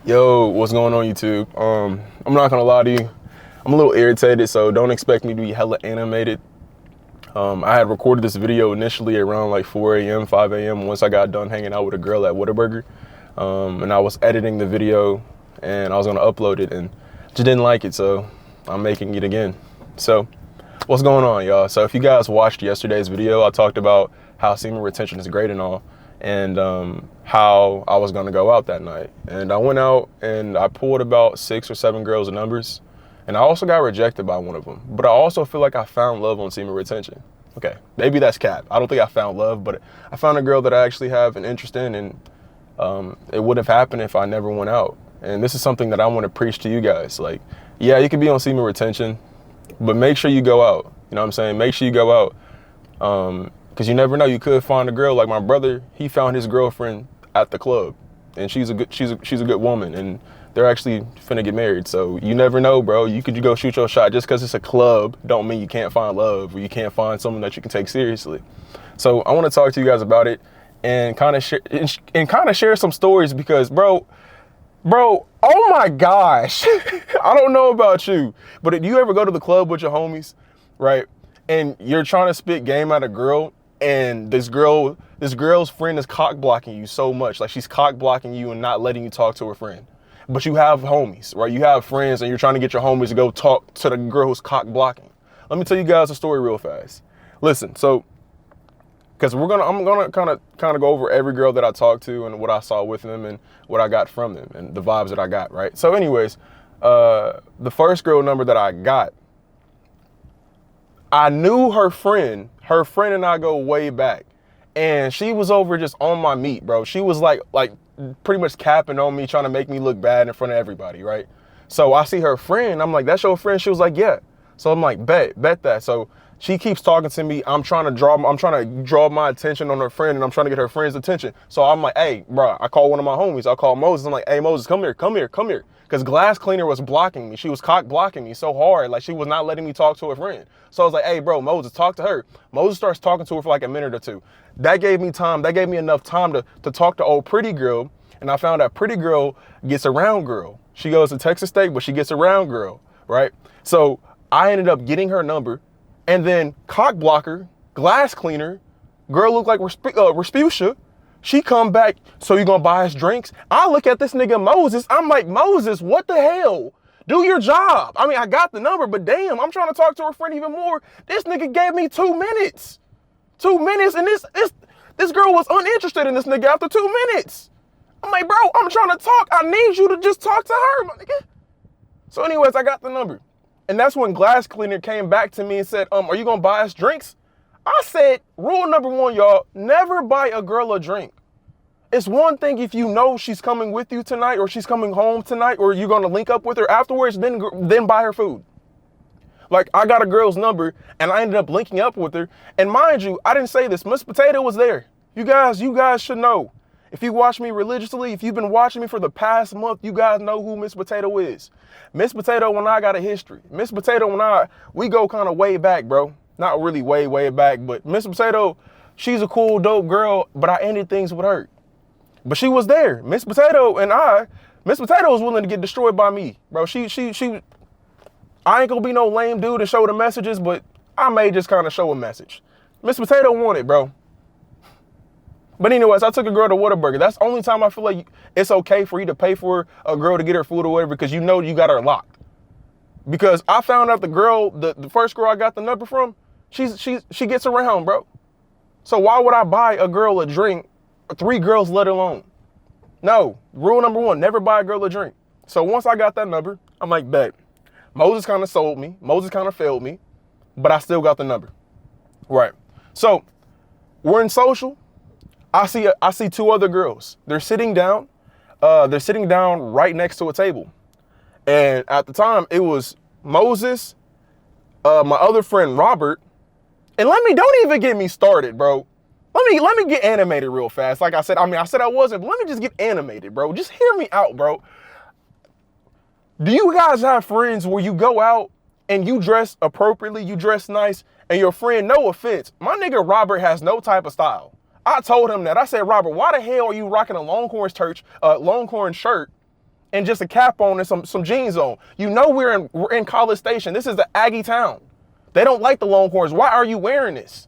Yo, what's going on YouTube? I'm not gonna lie to you. I'm a little irritated, so don't expect me to be hella animated. I had recorded this video initially around like 4 a.m., 5 a.m. once I got done hanging out with a girl at Whataburger. And I was editing the video and I was gonna upload it and just didn't like it, so I'm making it again. So, what's going on, y'all? So if you guys watched yesterday's video, I talked about how semen retention is great and all, and how I was gonna go out that night. And I went out and I pulled about 6 or 7 girls' numbers, and I also got rejected by one of them. But I also feel like I found love on semen retention. Okay, maybe that's cap. I don't think I found love, but I found a girl that I actually have an interest in, and it would have happened if I never went out. And this is something that I want to preach to you guys. Like, yeah, you can be on semen retention, but make sure you go out. You know what I'm saying? Make sure you go out. Because you never know, you could find a girl. Like my brother, he found his girlfriend at the club, and she's a good woman, and they're actually finna get married. So you never know, bro. You could go shoot your shot. Just because it's a club don't mean you can't find love or you can't find someone that you can take seriously. So I want to talk to you guys about it and kind of share some stories because, bro, oh my gosh. I don't know about you, but if you ever go to the club with your homies, right, and you're trying to spit game at a girl, and this girl's friend is cock blocking you so much, like she's cock blocking you and not letting you talk to her friend. But you have homies, right? You have friends, and you're trying to get your homies to go talk to the girl who's cock blocking. Let me tell you guys a story real fast. Listen, so because I'm gonna kind of go over every girl that I talked to and what I saw with them and what I got from them and the vibes that I got, right? So anyways, the first girl number that I got, I knew her friend and I go way back, and she was over just on my meat, bro. She was like pretty much capping on me, trying to make me look bad in front of everybody, right? So I see her friend, I'm like, that's your friend? She was like, yeah. So I'm like, bet that. So she keeps talking to me. I'm trying to draw my attention on her friend, and I'm trying to get her friend's attention. So I'm like, hey, bro, I call one of my homies. I call Moses. I'm like, hey, Moses, come here. Because Glass Cleaner was blocking me. She was cock blocking me so hard. Like, she was not letting me talk to her friend. So I was like, hey, bro, Moses, talk to her. Moses starts talking to her for like a minute or two. That gave me time. That gave me enough time to talk to old pretty girl. And I found out pretty girl gets around girl. She goes to Texas State, but she gets around girl, right? So I ended up getting her number. And then cock blocker, Glass Cleaner, girl looked like Respucia. She come back, so you gonna buy us drinks? I look at this nigga Moses, I'm like, Moses, what the hell? Do your job. I mean, I got the number, but damn, I'm trying to talk to her friend even more. This nigga gave me 2 minutes. 2 minutes, and this girl was uninterested in this nigga after 2 minutes. I'm like, bro, I'm trying to talk. I need you to just talk to her, my nigga. So anyways, I got the number. And that's when Glass Cleaner came back to me and said, are you gonna buy us drinks? I said, rule number 1, y'all, never buy a girl a drink. It's one thing if you know she's coming with you tonight or she's coming home tonight or you're going to link up with her afterwards, then buy her food. Like, I got a girl's number and I ended up linking up with her. And mind you, I didn't say this. Miss Potato was there. You guys should know. If you watch me religiously, if you've been watching me for the past month, you guys know who Miss Potato is. Miss Potato and I got a history. Miss Potato and we go kind of way back, bro. Not really way back, but Miss Potato, she's a cool, dope girl, but I ended things with her. But she was there. Miss Potato was willing to get destroyed by me, bro. I ain't gonna be no lame dude to show the messages, but I may just kind of show a message. Miss Potato wanted, bro. But anyways, I took a girl to Whataburger. That's the only time I feel like it's okay for you to pay for a girl to get her food or whatever, because you know you got her locked. Because I found out the first girl I got the number from, she gets around, bro. So why would I buy a girl a drink, 3 girls let alone? No, rule number 1, never buy a girl a drink. So once I got that number, I'm like, bet. Moses kind of sold me. Moses kind of failed me, but I still got the number. Right. So we're in social. I see 2 other girls. They're sitting down. They're sitting down right next to a table. And at the time, it was Moses, my other friend Robert, and don't even get me started, bro. Let me get animated real fast. Like I said, I said I wasn't, but let me just get animated, bro. Just hear me out, bro. Do you guys have friends where you go out and you dress appropriately, you dress nice, and your friend, no offense, my nigga Robert has no type of style. I told him that. I said, Robert, why the hell are you rocking a Longhorn shirt and just a cap on and some jeans on. You know we're in College Station. This is the Aggie town. They don't like the Longhorns. Why are you wearing this?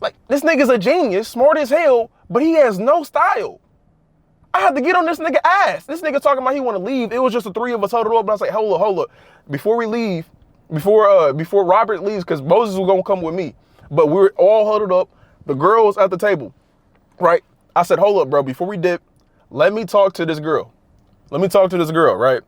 Like, this nigga's a genius, smart as hell, but he has no style. I had to get on this nigga ass. This nigga talking about he want to leave. It was just the three of us huddled up, and I was like, hold up. Before we leave, before Robert leaves, because Moses was going to come with me, but we were all huddled up, the girls at the table, right? I said, hold up, bro, before we dip, let me talk to this girl. Right?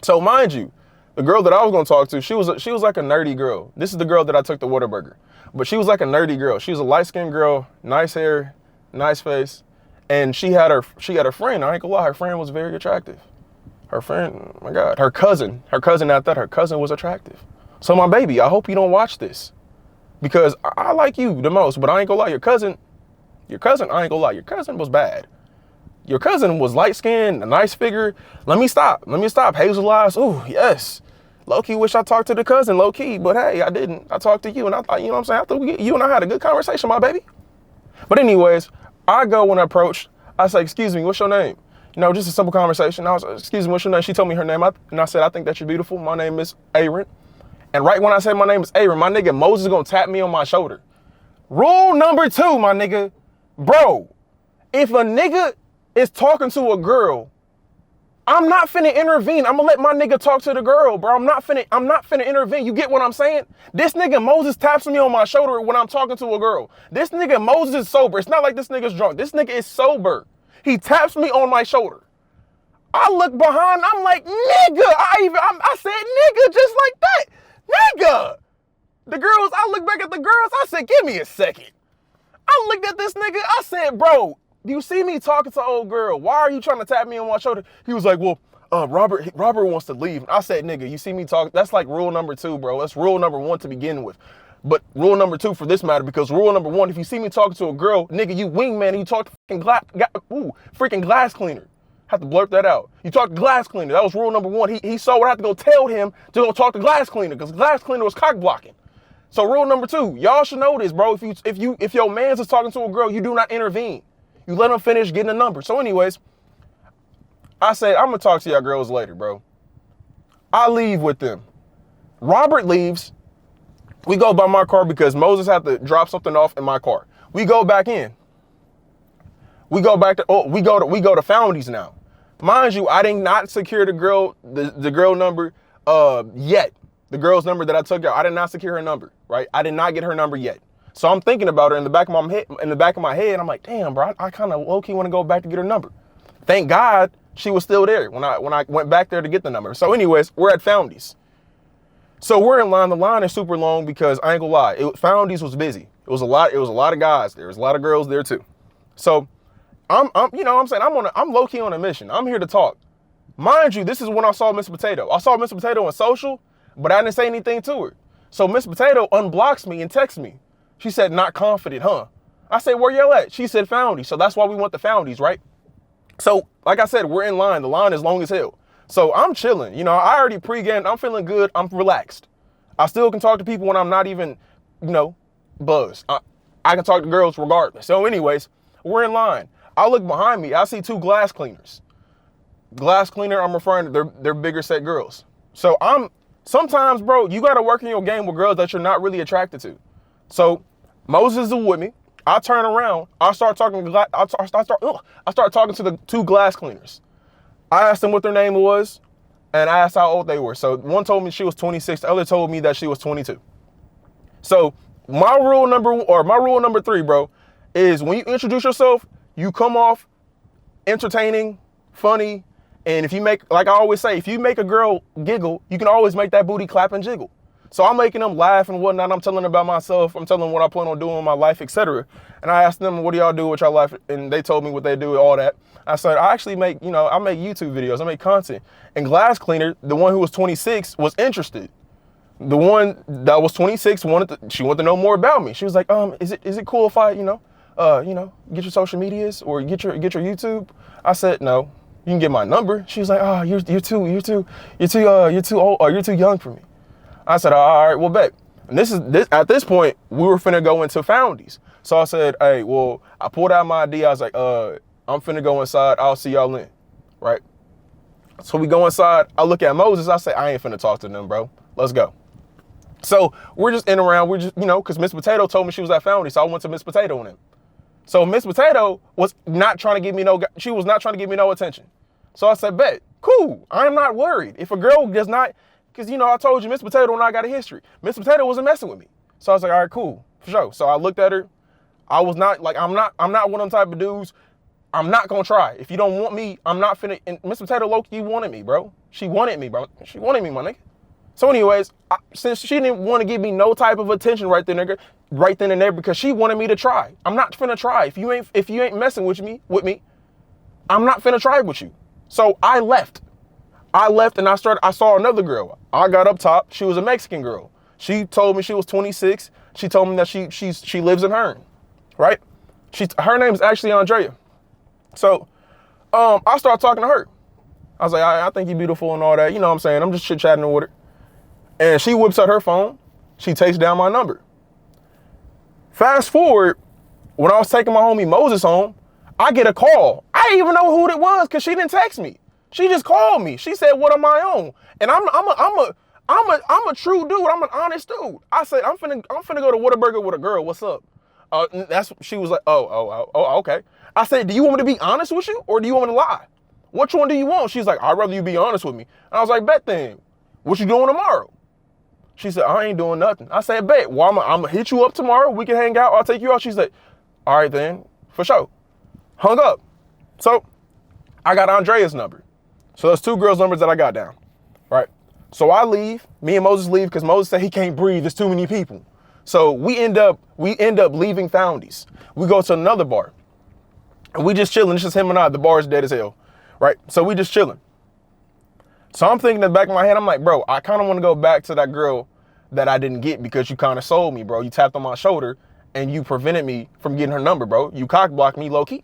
So mind you, the girl that I was gonna talk to, she was like a nerdy girl. This is the girl that I took to Whataburger. But she was like a nerdy girl. She was a light-skinned girl, nice hair, nice face. And she had her friend. I ain't gonna lie, her friend was very attractive. Her friend, oh my God, her cousin was attractive. So my baby, I hope you don't watch this. Because I like you the most, but I ain't gonna lie, your cousin, I ain't gonna lie, your cousin was bad. Your cousin was light-skinned, a nice figure. Let me stop. Hazel eyes, ooh, yes. Low-key wish I talked to the cousin, low-key, but hey, I didn't. I talked to you, and I thought, you know what I'm saying? I thought you and I had a good conversation, my baby. But anyways, I go and approach. I say, excuse me, what's your name? You know, just a simple conversation. I was, excuse me, what's your name? She told me her name, and I said, I think that you're beautiful. My name is Aaron. And right when I said my name is Aaron, my nigga Moses is gonna tap me on my shoulder. Rule number 2, my nigga. Bro, if a nigga is talking to a girl, I'm not finna intervene. I'm gonna let my nigga talk to the girl, bro. I'm not finna intervene. You get what I'm saying? This nigga Moses taps me on my shoulder when I'm talking to a girl. This nigga Moses is sober. It's not like this nigga's drunk. This nigga is sober. He taps me on my shoulder. I look behind, I'm like, nigga. I said nigga just like that. Nigga. I look back at the girls, I said, give me a second. I looked at this nigga, I said, bro, do you see me talking to old girl? Why are you trying to tap me on my shoulder? He was like, well, Robert wants to leave. I said, nigga, you see me talk? That's like rule number 2, bro. That's rule number 1 to begin with. But rule number 2 for this matter, because rule number 1, if you see me talking to a girl, nigga, you wingman, and you talk to freaking glass cleaner. Have to blurt that out. You talk to glass cleaner. That was rule number 1. He saw what I had to go tell him to go talk to glass cleaner, because glass cleaner was cock blocking. So rule number 2, y'all should know this, bro. If your man's is talking to a girl, you do not intervene. You let them finish getting a number. So anyways, I said, I'm going to talk to y'all girls later, bro. I leave with them. Robert leaves. We go by my car because Moses had to drop something off in my car. We go back in. We go to Foundies now. Mind you, I did not secure the girl number yet. The girl's number that I took out, I did not secure her number, right? I did not get her number yet. So I'm thinking about her in the back of my head. I'm like, damn, bro, I kind of low-key want to go back to get her number. Thank God she was still there when I went back there to get the number. So anyways, we're at Foundies. So we're in line. The line is super long because I ain't gonna lie, Foundies was busy. It was a lot of guys there. There was a lot of girls there too. So I'm you know what I'm saying, I'm low-key on a mission. I'm here to talk. Mind you, this is when I saw Miss Potato. I saw Miss Potato on social, but I didn't say anything to her. So Miss Potato unblocks me and texts me. She said, not confident, huh? I said, where y'all at? She said, Foundies. So that's why we went to Foundies, right? So, like I said, we're in line. The line is long as hell. So I'm chilling. You know, I already pre-gamed. I'm feeling good. I'm relaxed. I still can talk to people when I'm not even, you know, buzzed. I can talk to girls regardless. So anyways, we're in line. I look behind me. I see 2 glass cleaners. Glass cleaner, I'm referring to they're bigger set girls. So sometimes, bro, you got to work in your game with girls that you're not really attracted to. So Moses is with me. I turn around. I start talking to the 2 glass cleaners. I asked them what their name was, and I asked how old they were. So one told me she was 26. The other told me that she was 22. So my rule number 3, bro, is when you introduce yourself, you come off entertaining, funny, and if you make, like I always say, if you make a girl giggle, you can always make that booty clap and jiggle. So I'm making them laugh and whatnot. I'm telling them about myself. I'm telling them what I plan on doing in my life, etc. And I asked them, what do y'all do with your life? And they told me what they do, all that. I said, I actually make, I make YouTube videos. I make content. And Glass Cleaner, the one who was 26, was interested. The one that was 26 she wanted to know more about me. She was like, is it cool if I, get your social medias or get your YouTube? I said, no. You can get my number. She was like, oh, you're too old, or you're too young for me. I said, all right, well, bet. And at this point, we were finna go into Foundies. So I said, hey, well, I pulled out my ID. I was like, I'm finna go inside. I'll see y'all in, right? So we go inside. I look at Moses. I say, I ain't finna talk to them, bro. Let's go. So we're just in around. We're just, because Miss Potato told me she was at Foundry. So I went to Miss Potato and him. So Miss Potato was not trying to give me she was not trying to give me no attention. So I said, bet, cool. I'm not worried. If a girl does not, because, I told you Miss Potato and I got a history. Miss Potato wasn't messing with me. So I was like, all right, cool, for sure. So I looked at her. I was not like, I'm not one of them type of dudes. I'm not gonna try. If you don't want me, I'm not finna. And Miss Potato low-key wanted me, bro. She wanted me, bro. She wanted me, my nigga. So anyways, since she didn't want to give me no type of attention right then and there, because she wanted me to try. I'm not finna try. If you ain't messing with me, I'm not finna try with you. So I left. And I saw another girl. I got up top. She was a Mexican girl. She told me she was 26. She told me that she lives in Hearn, right? Her name is actually Andrea. So I started talking to her. I was like, I think you're beautiful and all that. You know what I'm saying? I'm just chit-chatting with her. And she whips out her phone. She takes down my number. Fast forward, when I was taking my homie Moses home, I get a call. I didn't even know who it was because she didn't text me. She just called me. She said, what am I on? And I'm a true dude. I'm an honest dude. I said, I'm finna go to Whataburger with a girl. What's up? She was like, oh, okay. I said, do you want me to be honest with you or do you want me to lie? Which one do you want? She's like, I'd rather you be honest with me. And I was like, bet then. What you doing tomorrow? She said, I ain't doing nothing. I said, bet. Well, I'm going to hit you up tomorrow. We can hang out. I'll take you out. She said, all right then, for sure. Hung up. So I got Andrea's number. So there's two girls' numbers that I got down, right? So I leave. Me and Moses leave because Moses said he can't breathe. There's too many people. So we end up leaving Foundies. We go to another bar. And we just chilling. It's just him and I. The bar is dead as hell, right? So we just chilling. So I'm thinking in the back of my head, I'm like, bro, I kind of want to go back to that girl that I didn't get because you kind of sold me, bro. You tapped on my shoulder and you prevented me from getting her number, bro. You cock blocked me low key.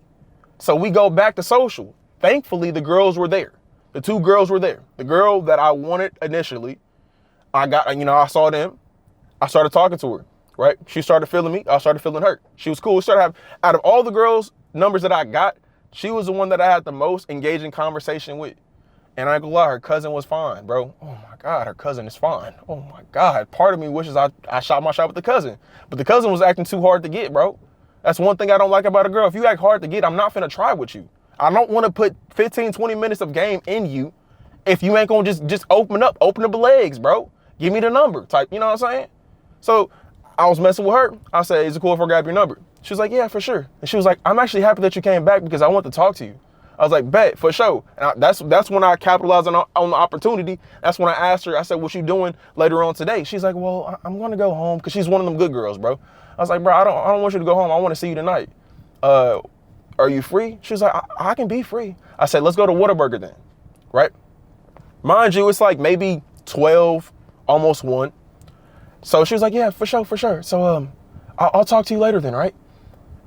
So we go back to social. Thankfully, the girls were there. The two girls were there. The girl that I wanted initially, I saw them. I started talking to her, right? She started feeling me. I started feeling her. She was cool. We started out of all the girls' numbers that I got, she was the one that I had the most engaging conversation with. And I ain't gonna lie, her cousin was fine, bro. Oh my God, her cousin is fine. Oh my God. Part of me wishes I shot my shot with the cousin. But the cousin was acting too hard to get, bro. That's one thing I don't like about a girl. If you act hard to get, I'm not finna try with you. I don't want to put 15, 20 minutes of game in you if you ain't gonna just open up the legs, bro. Give me the number type, you know what I'm saying? So I was messing with her. I said, is it cool if I grab your number? She was like, yeah, for sure. And she was like, I'm actually happy that you came back because I want to talk to you. I was like, bet, for sure. And that's when I capitalized on the opportunity. That's when I asked her, I said, what you doing later on today? She's like, well, I'm going to go home because she's one of them good girls, bro. I was like, bro, I don't want you to go home. I want to see you tonight. Are you free? She was like, I can be free. I said, let's go to Whataburger then, right? Mind you, it's like maybe 12, almost 1. So she was like, yeah, for sure. So I'll talk to you later then, right?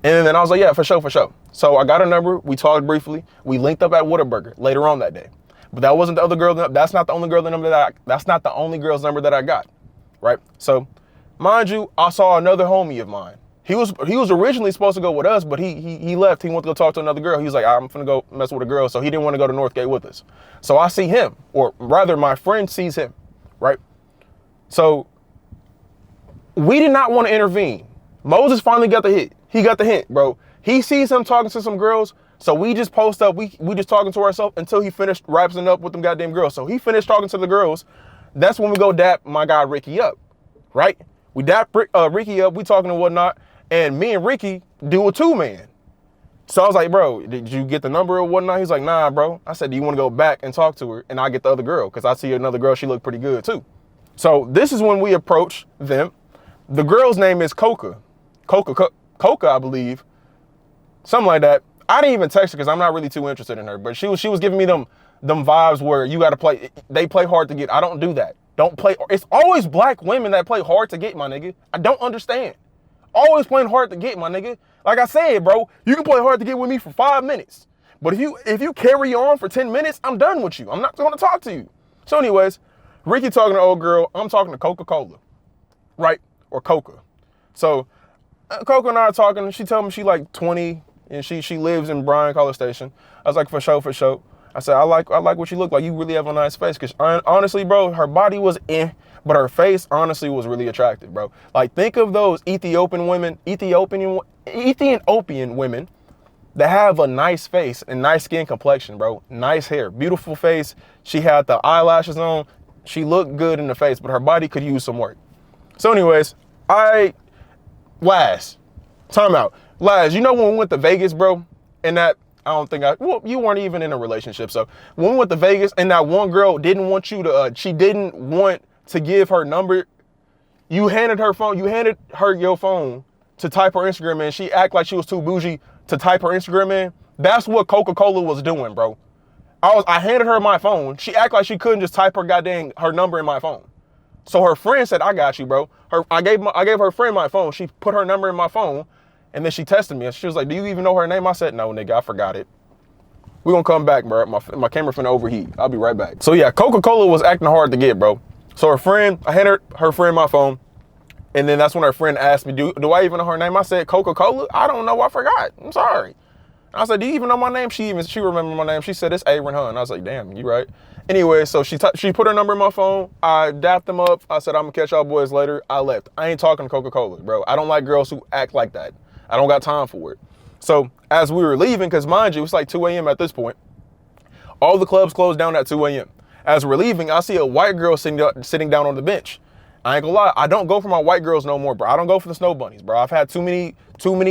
And then I was like, yeah, for sure. So I got her number. We talked briefly. We linked up at Whataburger later on that day. But that wasn't the other girl. That's not the only girl that's not the only girl's number that I got, right? So mind you, I saw another homie of mine. He was originally supposed to go with us, but he left. He went to go talk to another girl. He was like, I'm finna go mess with a girl. So he didn't want to go to Northgate with us. So I see him, or rather my friend sees him, right? So we did not want to intervene. Moses finally got the hit. He got the hint, bro. He sees him talking to some girls. So we just post up. We just talking to ourselves until he finished wrapping up with them goddamn girls. So he finished talking to the girls. That's when we go dap my guy Ricky up, right? We dap Ricky up. We talking and whatnot. And me and Ricky do a 2-man. So I was like, bro, did you get the number or whatnot? He's like, nah, bro. I said, do you want to go back and talk to her? And I get the other girl because I see another girl. She looked pretty good too. So this is when we approach them. The girl's name is Coca, I believe. Something like that. I didn't even text her because I'm not really too interested in her. But she was giving me them vibes where you got to play. They play hard to get. I don't do that. Don't play. It's always black women that play hard to get, my nigga. I don't understand. Always playing hard to get, my nigga. Like I said, bro, you can play hard to get with me for 5 minutes. But if you carry on for 10 minutes, I'm done with you. I'm not going to talk to you. So anyways, Ricky talking to old girl. I'm talking to Coca-Cola, right? Or Coca. So Coca and I are talking. She told me she like 20 and she lives in Bryan College Station. I was like, for sure. I said, I like what you look like. You really have a nice face. Cause honestly, bro, her body was but her face honestly was really attractive, bro. Like, think of those Ethiopian women that have a nice face and nice skin complexion, bro. Nice hair, beautiful face. She had the eyelashes on. She looked good in the face, but her body could use some work. So anyways, Laz, time out. Laz, you know when we went to Vegas, bro, and that, you weren't even in a relationship. So when we went to Vegas and that one girl didn't want you to, she didn't want to give her number, you handed her your phone to type her Instagram in. She act like she was too bougie to type her Instagram in. That's what Coca-Cola was doing, bro. I handed her my phone. She act like she couldn't just type her number in my phone. So her friend said, I got you, bro. I gave her friend my phone. She put her number in my phone, and then she tested me. And she was like, do you even know her name? I said, no, nigga, I forgot it. We're gonna come back, bro. My camera finna overheat. I'll be right back. So yeah, Coca-Cola was acting hard to get, bro. So I handed her friend my phone, and then that's when her friend asked me, do I even know her name? I said, Coca-Cola? I don't know, I forgot. I'm sorry. I said, do you even know my name? She remembered my name. She said, it's Aaron Hunt. I was like, damn, you right. Anyway, so she put her number in my phone. I dapped them up. I said, I'm gonna catch y'all boys later. I left. I ain't talking to Coca-Cola, bro. I don't like girls who act like that. I don't got time for it. So as we were leaving, because mind you, it's like 2 a.m. at this point. All the clubs closed down at 2 a.m. As we're leaving, I see a white girl sitting down on the bench. I ain't gonna lie, I don't go for my white girls no more, bro. I don't go for the snow bunnies, bro. I've had too many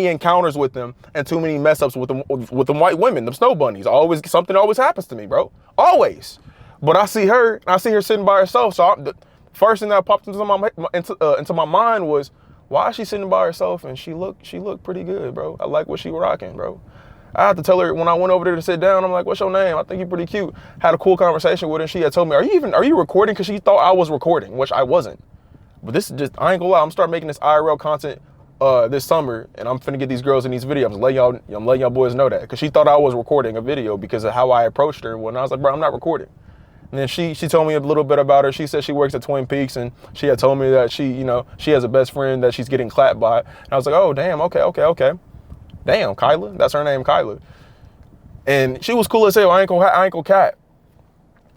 encounters with them and too many mess ups with them white women, them snow bunnies. Something always happens to me, bro. Always. But I see her sitting by herself. So the first thing that popped into my mind was, why is she sitting by herself? And she looked pretty good, bro. I like what she rocking, bro. I had to tell her when I went over there to sit down, I'm like, what's your name? I think you're pretty cute. Had a cool conversation with her. She had told me, are you recording? Because she thought I was recording, which I wasn't. But this is just, I ain't gonna lie, I'm starting making this IRL content this summer, and I'm finna get these girls in these videos. I'm letting y'all boys know that. Because she thought I was recording a video because of how I approached her. When I was like, bro, I'm not recording. And then she told me a little bit about her. She said she works at Twin Peaks, and she had told me that she has a best friend that she's getting clapped by. And I was like, oh, damn, okay. Damn, Kyla, that's her name, Kyla. And she was cool as hell. I ain't gonna cap.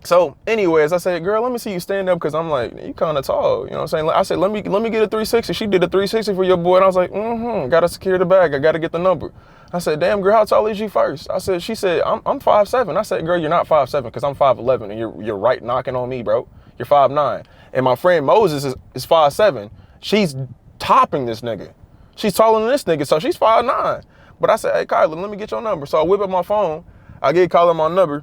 So anyways, I said, girl, let me see you stand up, because I'm like, you kind of tall. You know what I'm saying? I said, let me get a 360. She did a 360 for your boy. And I was like, gotta secure the bag. I gotta get the number. I said, damn, girl, how tall is you first? She said, I'm 5'7". I said, girl, you're not 5'7", because I'm 5'11", and you're right knocking on me, bro. You're 5'9". And my friend Moses is 5'7". She's topping this nigga. She's taller than this nigga, so she's 5'9". But I said, hey, Kyla, let me get your number. So I whip up my phone. I gave Kyla my number.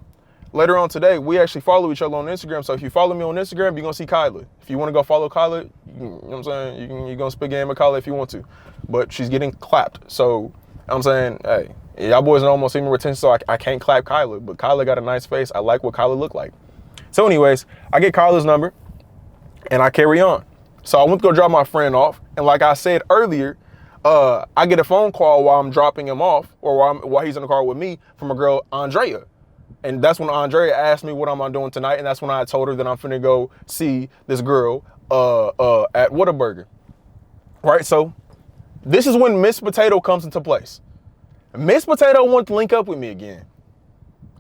Later on today, we actually follow each other on Instagram. So if you follow me on Instagram, you're going to see Kyla. If you want to go follow Kyla, you know what I'm saying? You're going to spit game with Kyla if you want to. But she's getting clapped. So I'm saying, hey, y'all boys know almost semen retention, so I can't clap Kyla. But Kyla got a nice face. I like what Kyla looked like. So anyways, I get Kyla's number, and I carry on. So I went to go drop my friend off. And like I said earlier, I get a phone call while I'm dropping him off, or while he's in the car with me, from a girl, Andrea. And that's when Andrea asked me what I'm doing tonight, and that's when I told her that I'm finna go see this girl at Whataburger. Right, so this is when Miss Potato comes into place. Miss Potato wanted to link up with me again.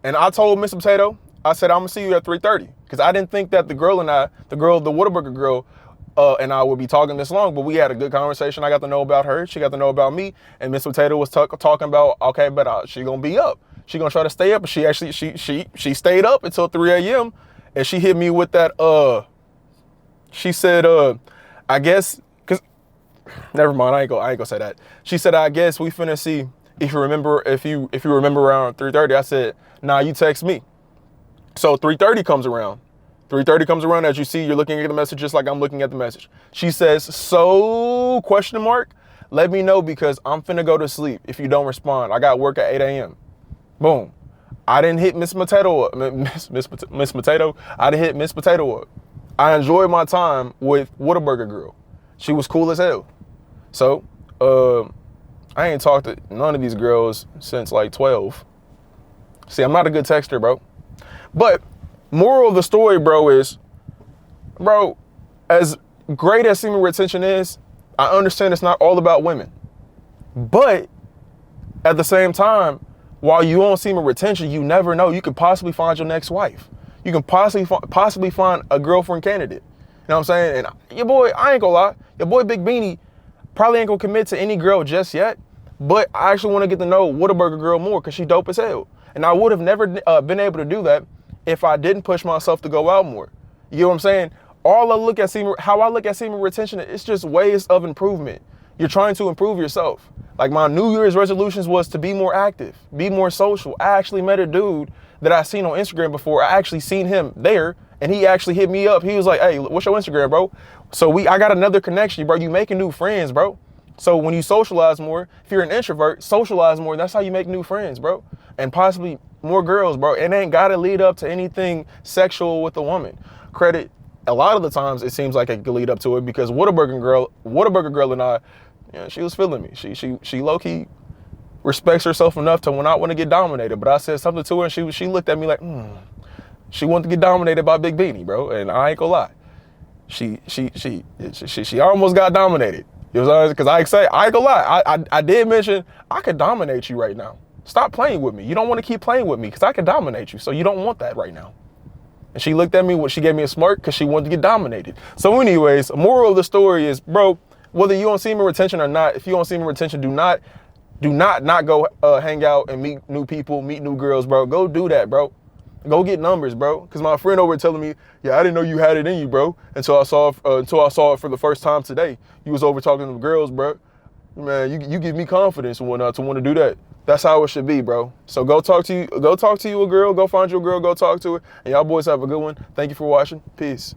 And I told Miss Potato, I said, I'm gonna see you at 3:30. Because I didn't think that the Whataburger girl, and I would be talking this long, but we had a good conversation. I got to know about her. She got to know about me. And Miss Potato was talking about, okay, but she gonna be up. She gonna try to stay up. She actually, she stayed up until 3 a.m. And she hit me with that, she said, I guess, cause, never mind, I ain't gonna say that. She said, I guess we finna see if you remember around 3:30. I said, nah, you text me. So 3:30 comes around. 3:30 comes around, as you see, you're looking at the message just like I'm looking at the message. She says, so, ? Let me know, because I'm finna go to sleep if you don't respond. I got work at 8 a.m. Boom. I didn't hit Miss Potato up. Miss Potato. I didn't hit Miss Potato up. I enjoyed my time with Whataburger girl. She was cool as hell. So, I ain't talked to none of these girls since like 12. See, I'm not a good texter, bro. But moral of the story, bro, is, bro, as great as semen retention is, I understand it's not all about women. But at the same time, while you on semen retention, you never know. You could possibly find your next wife. You can possibly find a girlfriend candidate. You know what I'm saying? And your boy, I ain't gonna lie, your boy Big Beanie probably ain't gonna commit to any girl just yet, but I actually want to get to know Whataburger girl more because she dope as hell. And I would have never been able to do that if I didn't push myself to go out more. You know what I'm saying? How I look at semen retention, it's just ways of improvement. You're trying to improve yourself. Like my New Year's resolutions was to be more active, be more social. I actually met a dude that I seen on Instagram before. I actually seen him there and he actually hit me up. He was like, hey, what's your Instagram, bro? So I got another connection, bro. You making new friends, bro. So when you socialize more, if you're an introvert, socialize more. That's how you make new friends, bro. And possibly more girls, bro. It ain't gotta lead up to anything sexual with a woman. A lot of the times it seems like it could lead up to it because Whataburger girl and I, yeah, she was feeling me. She low-key respects herself enough to when I want to get dominated. But I said something to her and she looked at me like, she wanted to get dominated by Big Beanie, bro. And I ain't gonna lie. She almost got dominated. You know what I'm saying? Because I ain't gonna lie. I did mention I could dominate you right now. Stop playing with me. You don't want to keep playing with me because I could dominate you. So you don't want that right now. And she looked at me, she gave me a smirk because she wanted to get dominated. So anyways, moral of the story is, bro, whether you on semen retention or not, if you on semen retention, do not go hang out and meet new people, meet new girls, bro. Go do that, bro. Go get numbers, bro. Because my friend over telling me, yeah, I didn't know you had it in you, bro. Until I saw it for the first time today. You was over talking to the girls, bro. Man, you give me confidence to want to do that. That's how it should be, bro. So go talk to you a girl, go find your girl, go talk to her. And y'all boys have a good one. Thank you for watching. Peace.